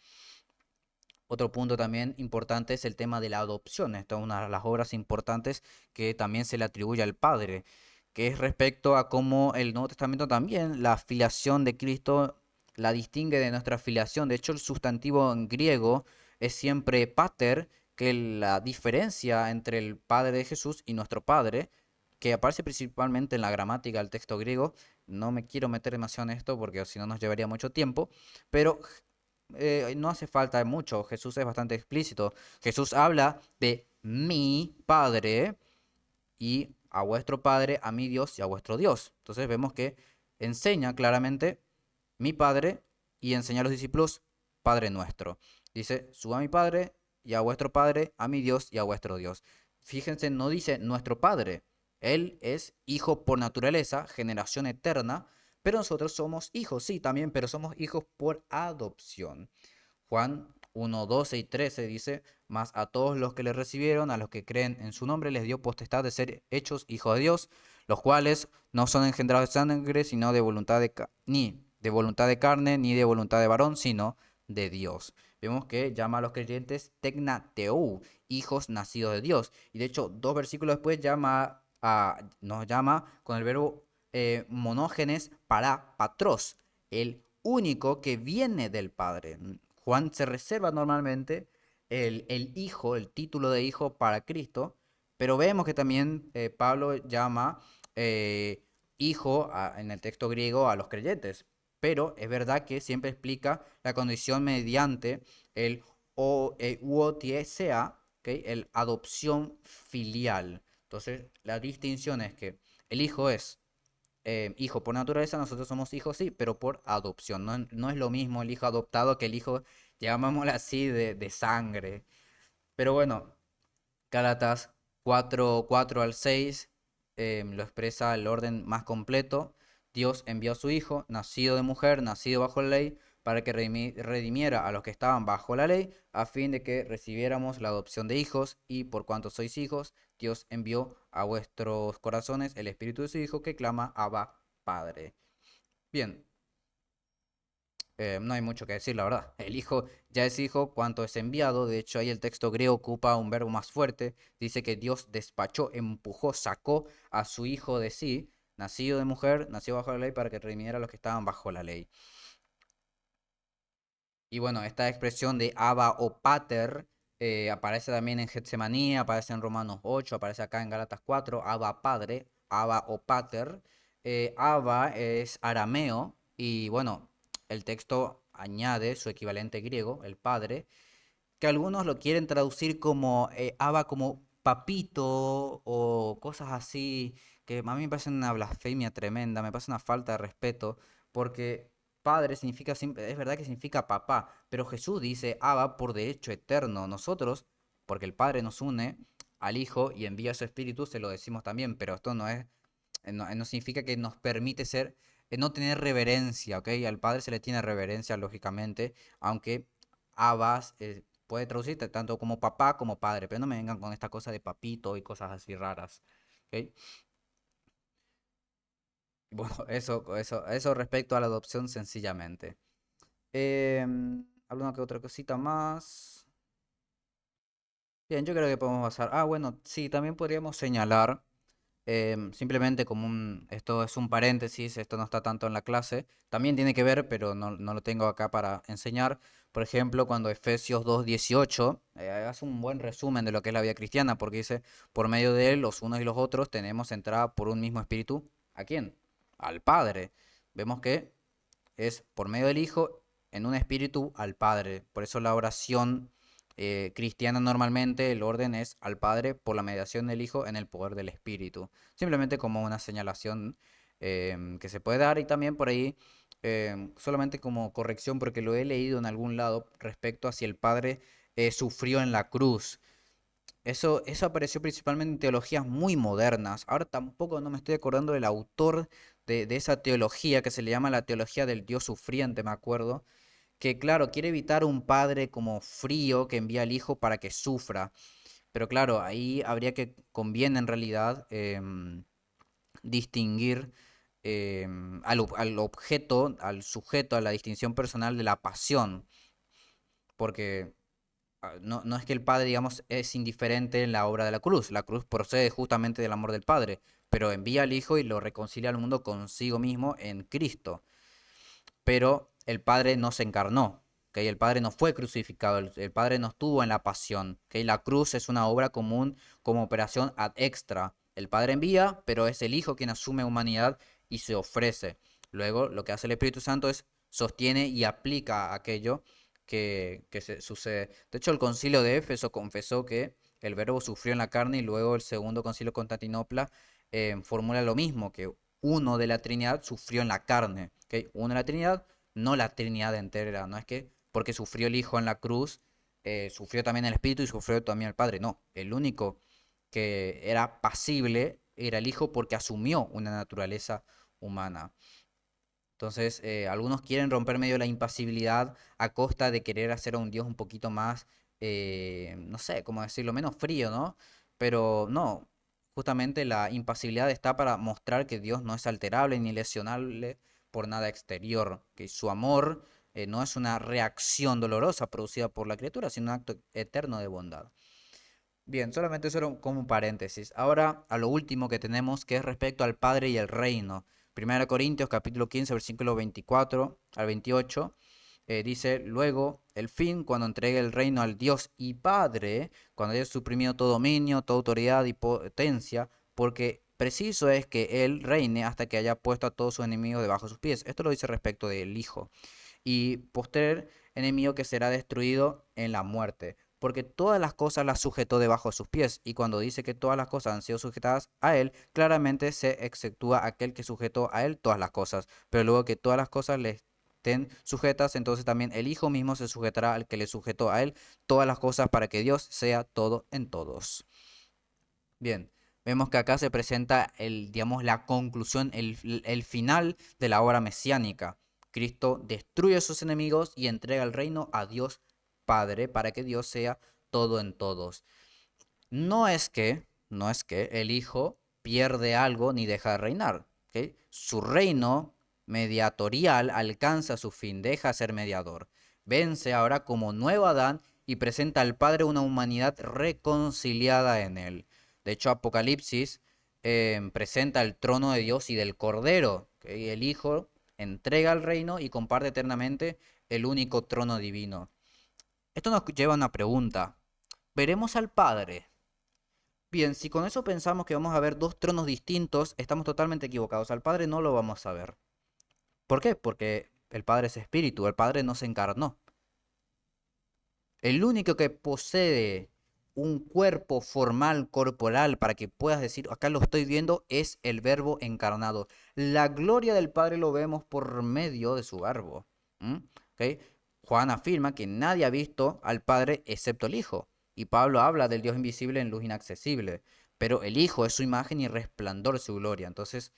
Otro punto también importante es el tema de la adopción. Esta es una de las obras importantes que también se le atribuye al Padre, que es respecto a cómo el Nuevo Testamento también la filiación de Cristo la distingue de nuestra filiación. De hecho, el sustantivo en griego es siempre pater, que la diferencia entre el Padre de Jesús y nuestro Padre, que aparece principalmente en la gramática del texto griego. No me quiero meter demasiado en esto porque si no nos llevaría mucho tiempo, pero no hace falta mucho, Jesús es bastante explícito. Jesús habla de mi Padre y a vuestro Padre, a mi Dios y a vuestro Dios. Entonces vemos que enseña claramente mi Padre y enseña a los discípulos Padre nuestro. Dice, suba a mi Padre y a vuestro Padre, a mi Dios y a vuestro Dios. Fíjense, no dice nuestro Padre. Él es hijo por naturaleza, generación eterna, pero nosotros somos hijos, sí, también, pero somos hijos por adopción. Juan 1, 12 y 13 dice, mas a todos los que le recibieron, a los que creen en su nombre, les dio potestad de ser hechos hijos de Dios, los cuales no son engendrados de sangre, sino de voluntad ni de voluntad de carne, ni de voluntad de varón, sino de Dios. Vemos que llama a los creyentes tecnateu, hijos nacidos de Dios. Y de hecho, dos versículos después nos llama con el verbo monógenes para patros, el único que viene del Padre. Juan se reserva normalmente el hijo, el título de hijo para Cristo, pero vemos que también Pablo llama eh, hijo en el texto griego a los creyentes, pero es verdad que siempre explica la condición mediante el uotiesea, ¿okay? El adopción filial. Entonces, la distinción es que el hijo es hijo por naturaleza, nosotros somos hijos, sí, pero por adopción. No es lo mismo el hijo adoptado que el hijo, llamámoslo así, de sangre. Pero bueno, Gálatas 4 al 6 lo expresa el orden más completo. Dios envió a su Hijo, nacido de mujer, nacido bajo la ley, para que redimiera a los que estaban bajo la ley, a fin de que recibiéramos la adopción de hijos, y por cuanto sois hijos, Dios envió a vuestros corazones el Espíritu de su Hijo que clama Abba, Padre. Bien, no hay mucho que decir, la verdad. El hijo ya es hijo cuanto es enviado. De hecho, ahí el texto griego ocupa un verbo más fuerte. Dice que Dios despachó, empujó, sacó a su hijo de sí, nacido de mujer, nacido bajo la ley, para que redimiera a los que estaban bajo la ley. Y bueno, esta expresión de Abba o Pater aparece también en Getsemaní, aparece en Romanos 8, aparece acá en Gálatas 4, Abba Padre, Abba o Pater. Abba es arameo y bueno, el texto añade su equivalente griego, el Padre, que algunos lo quieren traducir como Abba como papito o cosas así, que a mí me parece una blasfemia tremenda, me parece una falta de respeto, porque padre significa, es verdad que significa papá, pero Jesús dice Abba por derecho eterno. Nosotros, porque el Padre nos une al Hijo y envía su Espíritu, se lo decimos también, pero esto no significa que nos permite ser no tener reverencia, ¿ok? Al Padre se le tiene reverencia, lógicamente, aunque Abbas puede traducirte tanto como papá como padre, pero no me vengan con esta cosa de papito y cosas así raras, ¿ok? Bueno, eso respecto a la adopción sencillamente. ¿Alguna que otra cosita más? Bien, yo creo que podemos pasar. Ah, bueno, sí, también podríamos señalar, simplemente como esto es un paréntesis, esto no está tanto en la clase, también tiene que ver, pero no lo tengo acá para enseñar. Por ejemplo, cuando Efesios 2:18 hace un buen resumen de lo que es la vida cristiana, porque dice, por medio de él, los unos y los otros, tenemos entrada por un mismo espíritu. ¿A quién? Al Padre. Vemos que es por medio del Hijo en un espíritu al Padre. Por eso la oración cristiana normalmente el orden es al Padre por la mediación del Hijo en el poder del Espíritu. Simplemente como una señalación que se puede dar y también por ahí solamente como corrección porque lo he leído en algún lado respecto a si el Padre sufrió en la cruz. Eso apareció principalmente en teologías muy modernas. Ahora tampoco no me estoy acordando del autor de esa teología que se le llama la teología del Dios sufriente, me acuerdo. Que claro, quiere evitar un padre como frío que envía al hijo para que sufra. Pero claro, ahí habría que, conviene en realidad, distinguir al objeto, al sujeto, a la distinción personal de la pasión. Porque no es que el Padre, digamos, es indiferente en la obra de la cruz. La cruz procede justamente del amor del Padre, pero envía al Hijo y lo reconcilia al mundo consigo mismo en Cristo. Pero el Padre no se encarnó, ¿okay? El Padre no fue crucificado, el Padre no estuvo en la pasión, ¿okay? La cruz es una obra común como operación ad extra. El Padre envía, pero es el Hijo quien asume humanidad y se ofrece. Luego, lo que hace el Espíritu Santo es sostiene y aplica aquello que se sucede. De hecho, el concilio de Éfeso confesó que el Verbo sufrió en la carne y luego el segundo concilio de Constantinopla formula lo mismo, que uno de la Trinidad sufrió en la carne. ¿Okay? Uno de la Trinidad, no la Trinidad entera. No es que porque sufrió el Hijo en la cruz, sufrió también el Espíritu y sufrió también el Padre. No, el único que era pasible era el Hijo porque asumió una naturaleza humana. Entonces, algunos quieren romper medio la impasibilidad a costa de querer hacer a un Dios un poquito más, no sé, cómo decirlo, menos frío, ¿no? Pero no, justamente la impasibilidad está para mostrar que Dios no es alterable ni lesionable por nada exterior, que su amor no es una reacción dolorosa producida por la criatura, sino un acto eterno de bondad. Bien, solamente eso era como un paréntesis. Ahora a lo último que tenemos, que es respecto al Padre y el reino. Primera Corintios capítulo 15, versículo 24 al 28, dice, luego, el fin, cuando entregue el reino al Dios y Padre, cuando haya suprimido todo dominio, toda autoridad y potencia, porque preciso es que Él reine hasta que haya puesto a todos sus enemigos debajo de sus pies. Esto lo dice respecto del Hijo y posterior enemigo que será destruido en la muerte, porque todas las cosas las sujetó debajo de sus pies, y cuando dice que todas las cosas han sido sujetadas a él, claramente se exceptúa aquel que sujetó a él todas las cosas, pero luego que todas las cosas le estén sujetas, entonces también el Hijo mismo se sujetará al que le sujetó a él todas las cosas para que Dios sea todo en todos. Bien, vemos que acá se presenta digamos, la conclusión, el final de la obra mesiánica. Cristo destruye a sus enemigos y entrega el reino a Dios Padre para que Dios sea todo en todos. No es que el Hijo pierde algo ni deja de reinar, ¿ok? Su reino mediatorial alcanza su fin, deja de ser mediador. Vence ahora como nuevo Adán y presenta al Padre una humanidad reconciliada en él. De hecho, Apocalipsis presenta el trono de Dios y del Cordero, ¿ok? El Hijo entrega el reino y comparte eternamente el único trono divino. Esto nos lleva a una pregunta. ¿Veremos al Padre? Bien, si con eso pensamos que vamos a ver dos tronos distintos, estamos totalmente equivocados. Al Padre no lo vamos a ver. ¿Por qué? Porque el Padre es espíritu, el Padre no se encarnó. El único que posee un cuerpo formal, corporal, para que puedas decir, acá lo estoy viendo, es el Verbo encarnado. La gloria del Padre lo vemos por medio de su Verbo. ¿Ok? Juan afirma que nadie ha visto al Padre excepto el Hijo. Y Pablo habla del Dios invisible en luz inaccesible. Pero el Hijo es su imagen y resplandor de su gloria. Entonces,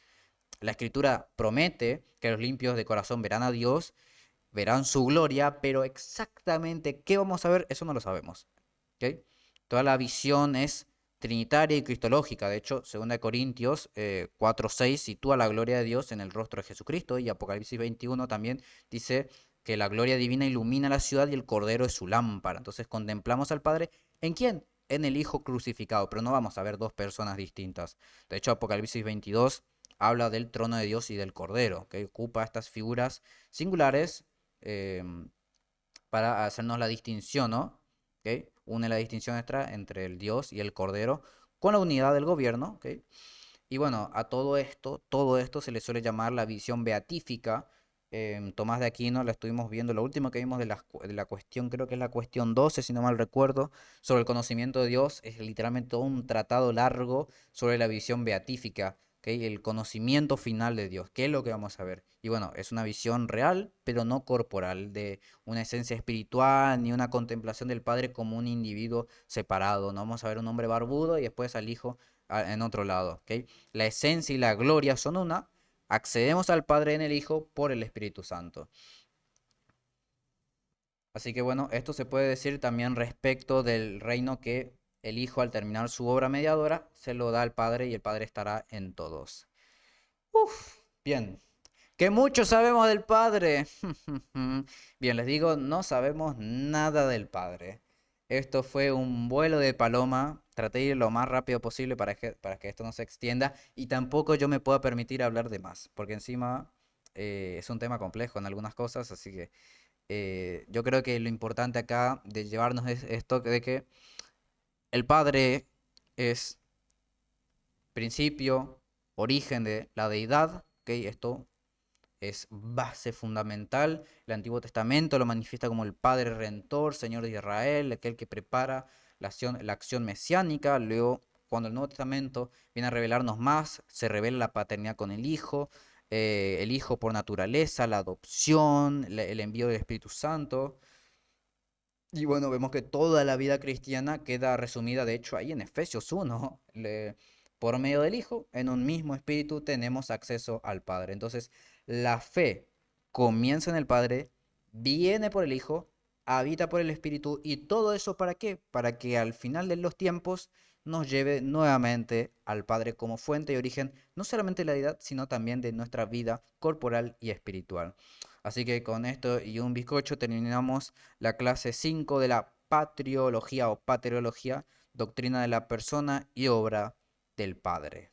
La Escritura promete que los limpios de corazón verán a Dios, verán su gloria, pero exactamente qué vamos a ver, eso no lo sabemos. ¿Ok? Toda la visión es trinitaria y cristológica. De hecho, 2 Corintios 4:6 sitúa la gloria de Dios en el rostro de Jesucristo, y Apocalipsis 21 también dice que la gloria divina ilumina la ciudad y el Cordero es su lámpara. Entonces contemplamos al Padre. ¿En quién? En el Hijo crucificado, pero no vamos a ver dos personas distintas. De hecho, Apocalipsis 22 habla del trono de Dios y del Cordero, que ocupa estas figuras singulares eh, para hacernos la distinción, ¿no? ¿Ok? Une la distinción extra entre el Dios y el Cordero con la unidad del gobierno, ¿ok? Y bueno, a todo esto se le suele llamar la visión beatífica. Tomás de Aquino la estuvimos viendo, lo último que vimos de la cuestión, creo que es la cuestión 12, si no mal recuerdo, sobre el conocimiento de Dios. Es literalmente todo un tratado largo sobre la visión beatífica, ¿ok? El conocimiento final de Dios, qué es lo que vamos a ver. Y bueno, es una visión real, pero no corporal, de una esencia espiritual, ni una contemplación del Padre como un individuo separado. No vamos a ver un hombre barbudo y después al Hijo en otro lado, ¿ok? La esencia y la gloria son una. Accedemos al Padre en el Hijo por el Espíritu Santo. Así que bueno, esto se puede decir también respecto del reino que el Hijo, al terminar su obra mediadora, se lo da al Padre y el Padre estará en todos. Uf, bien. Que mucho sabemos del Padre. Bien, les digo, no sabemos nada del Padre. Esto fue un vuelo de paloma. Traté de ir lo más rápido posible para que esto no se extienda y tampoco yo me pueda permitir hablar de más, porque encima es un tema complejo en algunas cosas, así que yo creo que lo importante acá de llevarnos es esto de que el Padre es principio, origen de la deidad, ¿ok? Esto es base fundamental. El Antiguo Testamento lo manifiesta como el Padre Redentor, Señor de Israel, aquel que prepara la acción mesiánica. Luego, cuando el Nuevo Testamento viene a revelarnos más, se revela la paternidad con el Hijo por naturaleza, la adopción, el envío del Espíritu Santo. Y bueno, vemos que toda la vida cristiana queda resumida, de hecho, ahí en Efesios 1. Por medio del Hijo, en un mismo espíritu tenemos acceso al Padre. Entonces, la fe comienza en el Padre, viene por el Hijo, habita por el Espíritu, y todo eso ¿para qué? Para que al final de los tiempos nos lleve nuevamente al Padre como fuente y origen, no solamente de la deidad, sino también de nuestra vida corporal y espiritual. Así que con esto y un bizcocho terminamos la clase 5 de la patriología o pateriología, doctrina de la persona y obra del Padre.